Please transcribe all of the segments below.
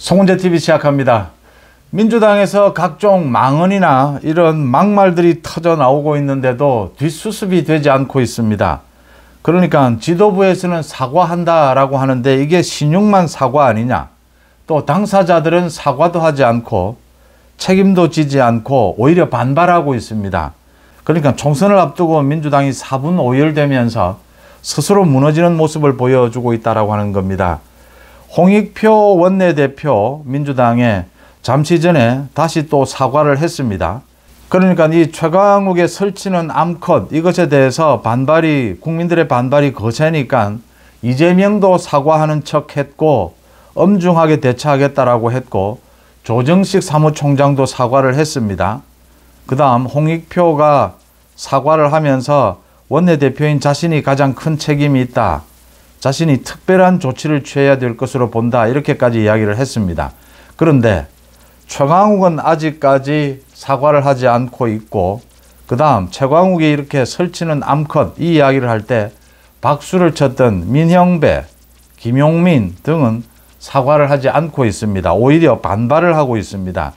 송은재TV 시작합니다. 민주당에서 각종 망언이나 이런 막말들이 터져 나오고 있는데도 뒷수습이 되지 않고 있습니다. 그러니까 지도부에서는 사과한다라고 하는데 이게 신용만 사과 아니냐. 또 당사자들은 사과도 하지 않고 책임도 지지 않고 오히려 반발하고 있습니다. 그러니까 총선을 앞두고 민주당이 4분 오열되면서 스스로 무너지는 모습을 보여주고 있다고 하는 겁니다. 홍익표 원내대표 민주당에 잠시 전에 다시 또 사과를 했습니다. 그러니까 이 최강욱의 설치는 암컷 이것에 대해서 국민들의 반발이 거세니까 이재명도 사과하는 척 했고 엄중하게 대처하겠다라고 했고 조정식 사무총장도 사과를 했습니다. 그 다음 홍익표가 사과를 하면서 원내대표인 자신이 가장 큰 책임이 있다. 자신이 특별한 조치를 취해야 될 것으로 본다. 이렇게까지 이야기를 했습니다. 그런데 최강욱은 아직까지 사과를 하지 않고 있고 그 다음 최강욱이 이렇게 설치는 암컷 이 이야기를 할 때 박수를 쳤던 민형배, 김용민 등은 사과를 하지 않고 있습니다. 오히려 반발을 하고 있습니다.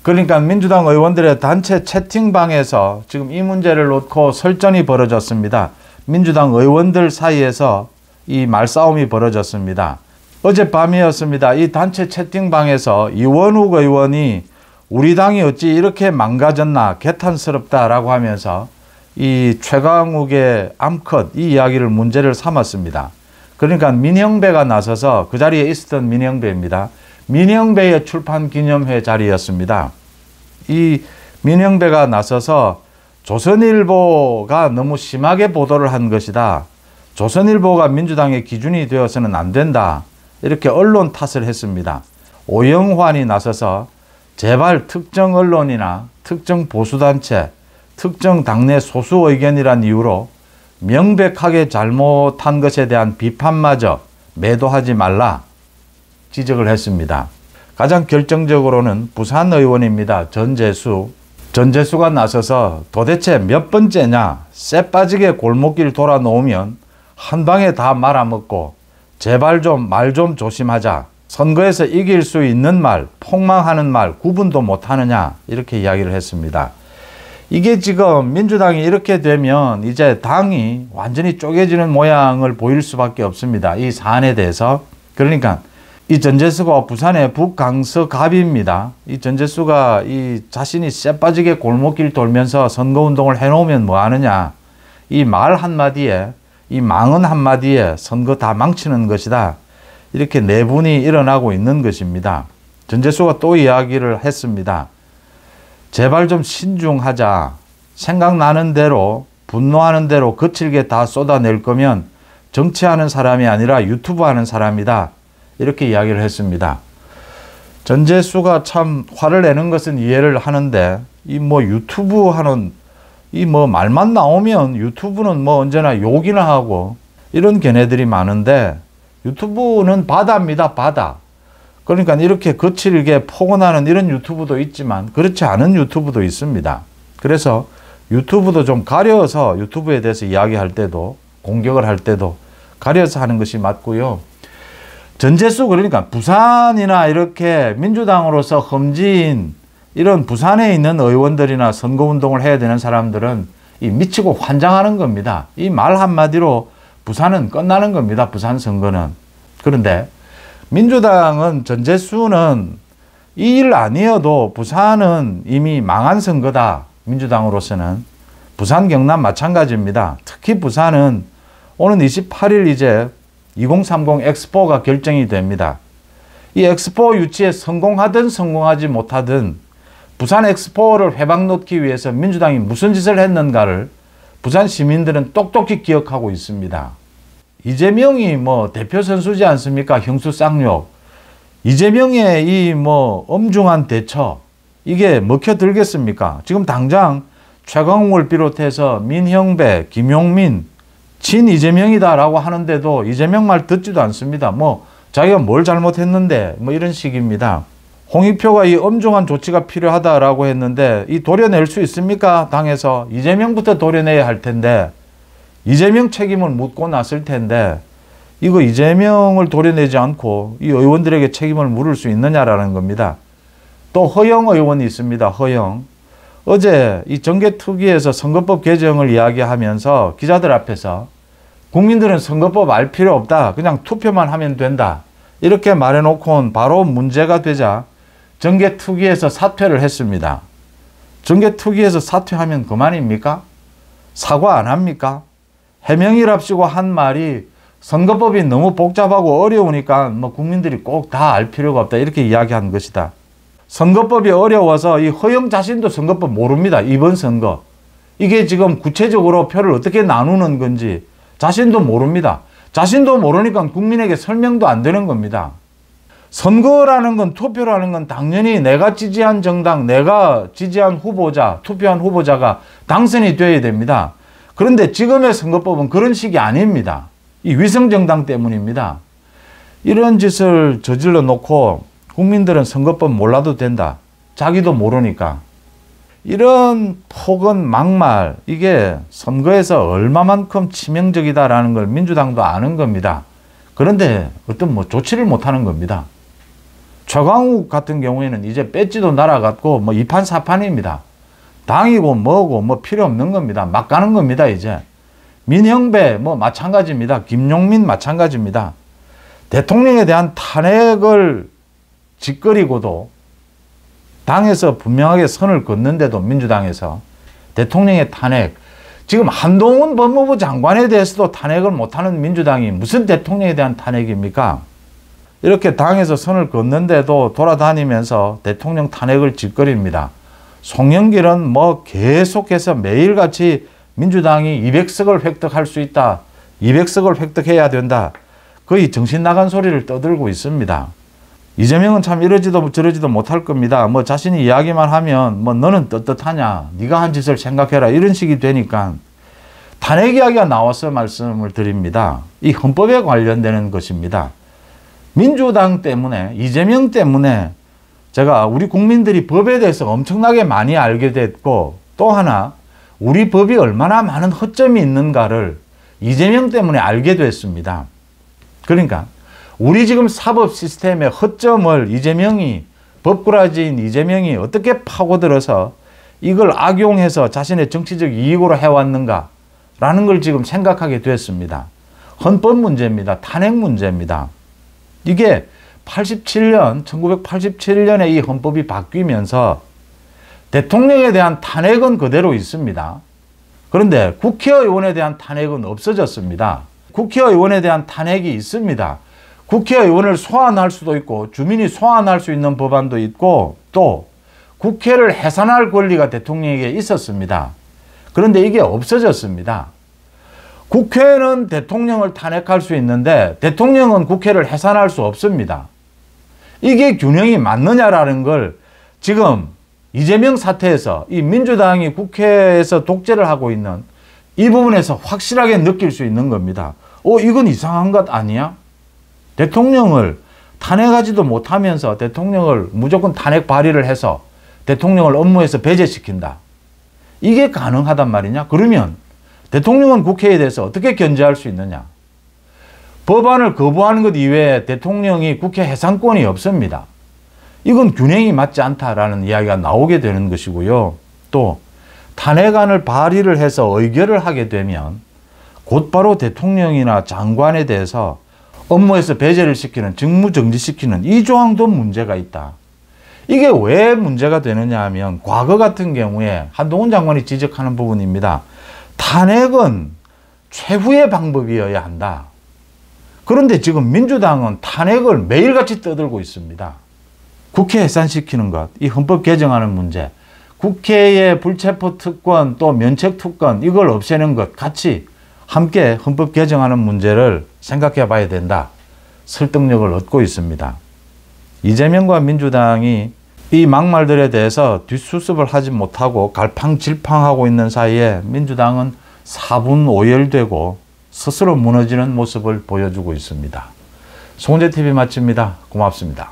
그러니까 민주당 의원들의 단체 채팅방에서 지금 이 문제를 놓고 설전이 벌어졌습니다. 민주당 의원들 사이에서 이 말싸움이 벌어졌습니다. 어젯밤이었습니다. 이 단체 채팅방에서 이원욱 의원이 우리 당이 어찌 이렇게 망가졌나 개탄스럽다라고 하면서 이 최강욱의 암컷 이 이야기를 문제를 삼았습니다. 그러니까 민형배가 나서서 그 자리에 있었던 민형배입니다. 민형배의 출판 기념회 자리였습니다. 이 민형배가 나서서 조선일보가 너무 심하게 보도를 한 것이다. 조선일보가 민주당의 기준이 되어서는 안 된다. 이렇게 언론 탓을 했습니다. 오영환이 나서서 제발 특정 언론이나 특정 보수단체, 특정 당내 소수 의견이란 이유로 명백하게 잘못한 것에 대한 비판마저 매도하지 말라 지적을 했습니다. 가장 결정적으로는 부산 의원입니다. 전재수가 나서서 도대체 몇 번째냐 쎄 빠지게 골목길 돌아 놓으면 한 방에 다 말아먹고 제발 좀 말 좀 조심하자. 선거에서 이길 수 있는 말, 폭망하는 말 구분도 못하느냐 이렇게 이야기를 했습니다. 이게 지금 민주당이 이렇게 되면 이제 당이 완전히 쪼개지는 모양을 보일 수밖에 없습니다. 이 사안에 대해서. 그러니까 이 전재수가 부산의 북강서갑입니다. 이 전재수가 이 자신이 쎄 빠지게 골목길 돌면서 선거운동을 해놓으면 뭐 하느냐. 이 말 한마디에 이 망언 한마디에 선거 다 망치는 것이다. 이렇게 내분이 일어나고 있는 것입니다. 전재수가 또 이야기를 했습니다. 제발 좀 신중하자. 생각나는 대로 분노하는 대로 거칠게 다 쏟아낼 거면 정치하는 사람이 아니라 유튜브 하는 사람이다. 이렇게 이야기를 했습니다. 전재수가 참 화를 내는 것은 이해를 하는데 이 뭐 유튜브 하는 이 뭐 말만 나오면 유튜브는 뭐 언제나 욕이나 하고 이런 견해들이 많은데 유튜브는 바다입니다. 바다. 그러니까 이렇게 거칠게 폭언하는 이런 유튜브도 있지만 그렇지 않은 유튜브도 있습니다. 그래서 유튜브도 좀 가려서 유튜브에 대해서 이야기할 때도 공격을 할 때도 가려서 하는 것이 맞고요. 전재수 그러니까 부산이나 이렇게 민주당으로서 험지인 이런 부산에 있는 의원들이나 선거운동을 해야 되는 사람들은 이 미치고 환장하는 겁니다. 이 말 한마디로 부산은 끝나는 겁니다. 부산 선거는. 그런데 민주당은 전재수는 이 일 아니어도 부산은 이미 망한 선거다. 민주당으로서는. 부산 경남 마찬가지입니다. 특히 부산은 오는 28일 이제 2030 엑스포가 결정이 됩니다. 이 엑스포 유치에 성공하든 성공하지 못하든 부산 엑스포를 회방 놓기 위해서 민주당이 무슨 짓을 했는가를 부산 시민들은 똑똑히 기억하고 있습니다. 이재명이 뭐 대표 선수지 않습니까? 형수 쌍욕. 이재명의 이 뭐 엄중한 대처 이게 먹혀들겠습니까? 지금 당장 최강욱을 비롯해서 민형배, 김용민, 친 이재명이다라고 하는데도 이재명 말 듣지도 않습니다. 뭐 자기가 뭘 잘못했는데 뭐 이런 식입니다. 홍익표가 이 엄중한 조치가 필요하다라고 했는데 이 도려낼 수 있습니까? 당에서 이재명부터 도려내야 할 텐데 이재명 책임을 묻고 났을 텐데 이거 이재명을 도려내지 않고 이 의원들에게 책임을 물을 수 있느냐라는 겁니다. 또 허영 의원이 있습니다. 허영. 어제 이 정개특위에서 선거법 개정을 이야기하면서 기자들 앞에서 국민들은 선거법 알 필요 없다. 그냥 투표만 하면 된다. 이렇게 말해놓고는 바로 문제가 되자 정개특위에서 사퇴를 했습니다. 정개특위에서 사퇴하면 그만입니까? 사과 안 합니까? 해명이랍시고 한 말이 선거법이 너무 복잡하고 어려우니까 뭐 국민들이 꼭 다 알 필요가 없다. 이렇게 이야기한 것이다. 선거법이 어려워서 이 허영 자신도 선거법 모릅니다. 이번 선거. 이게 지금 구체적으로 표를 어떻게 나누는 건지 자신도 모릅니다. 자신도 모르니까 국민에게 설명도 안 되는 겁니다. 선거라는 건, 투표라는 건 당연히 내가 지지한 정당, 내가 지지한 후보자, 투표한 후보자가 당선이 되어야 됩니다. 그런데 지금의 선거법은 그런 식이 아닙니다. 이 위성정당 때문입니다. 이런 짓을 저질러 놓고 국민들은 선거법 몰라도 된다. 자기도 모르니까. 이런 폭언, 막말, 이게 선거에서 얼마만큼 치명적이다라는 걸 민주당도 아는 겁니다. 그런데 어떤 뭐 조치를 못하는 겁니다. 최강욱 같은 경우에는 이제 배지도 날아갔고 뭐 이판사판입니다. 당이고 뭐고 뭐 필요 없는 겁니다. 막 가는 겁니다. 이제 민형배 뭐 마찬가지입니다. 김용민 마찬가지입니다. 대통령에 대한 탄핵을 짓거리고도 당에서 분명하게 선을 긋는데도 민주당에서 대통령의 탄핵, 지금 한동훈 법무부 장관에 대해서도 탄핵을 못하는 민주당이 무슨 대통령에 대한 탄핵입니까? 이렇게 당에서 선을 긋는데도 돌아다니면서 대통령 탄핵을 짓거립니다. 송영길은 뭐 계속해서 매일같이 민주당이 200석을 획득할 수 있다. 200석을 획득해야 된다. 거의 정신 나간 소리를 떠들고 있습니다. 이재명은 참 이러지도 저러지도 못할 겁니다. 뭐 자신이 이야기만 하면 뭐 너는 떳떳하냐. 네가 한 짓을 생각해라. 이런 식이 되니까 탄핵 이야기가 나와서 말씀을 드립니다. 이 헌법에 관련되는 것입니다. 민주당 때문에, 이재명 때문에 제가 우리 국민들이 법에 대해서 엄청나게 많이 알게 됐고, 또 하나 우리 법이 얼마나 많은 허점이 있는가를 이재명 때문에 알게 됐습니다. 그러니까 우리 지금 사법 시스템의 허점을 이재명이, 법꾸라지인 이재명이 어떻게 파고들어서 이걸 악용해서 자신의 정치적 이익으로 해왔는가라는 걸 지금 생각하게 됐습니다. 헌법 문제입니다. 탄핵 문제입니다. 이게 1987년에 이 헌법이 바뀌면서 대통령에 대한 탄핵은 그대로 있습니다. 그런데 국회의원에 대한 탄핵은 없어졌습니다. 국회의원에 대한 탄핵이 있습니다. 국회의원을 소환할 수도 있고 주민이 소환할 수 있는 법안도 있고 또 국회를 해산할 권리가 대통령에게 있었습니다. 그런데 이게 없어졌습니다. 국회는 대통령을 탄핵할 수 있는데 대통령은 국회를 해산할 수 없습니다. 이게 균형이 맞느냐라는 걸 지금 이재명 사태에서 이 민주당이 국회에서 독재를 하고 있는 이 부분에서 확실하게 느낄 수 있는 겁니다. 이건 이상한 것 아니야? 대통령을 탄핵하지도 못하면서 대통령을 무조건 탄핵 발의를 해서 대통령을 업무에서 배제시킨다. 이게 가능하단 말이냐? 그러면 대통령은 국회에 대해서 어떻게 견제할 수 있느냐? 법안을 거부하는 것 이외에 대통령이 국회 해산권이 없습니다. 이건 균형이 맞지 않다라는 이야기가 나오게 되는 것이고요. 또 탄핵안을 발의를 해서 의결을 하게 되면 곧바로 대통령이나 장관에 대해서 업무에서 배제를 시키는, 직무정지시키는 이 조항도 문제가 있다. 이게 왜 문제가 되느냐 하면 과거 같은 경우에 한동훈 장관이 지적하는 부분입니다. 탄핵은 최후의 방법이어야 한다. 그런데 지금 민주당은 탄핵을 매일같이 떠들고 있습니다. 국회 해산시키는 것, 이 헌법 개정하는 문제, 국회의 불체포 특권 또 면책 특권 이걸 없애는 것 같이 함께 헌법 개정하는 문제를 생각해 봐야 된다. 설득력을 얻고 있습니다. 이재명과 민주당이 이 막말들에 대해서 뒷수습을 하지 못하고 갈팡질팡하고 있는 사이에 민주당은 사분오열되고 스스로 무너지는 모습을 보여주고 있습니다. 송재TV 마칩니다. 고맙습니다.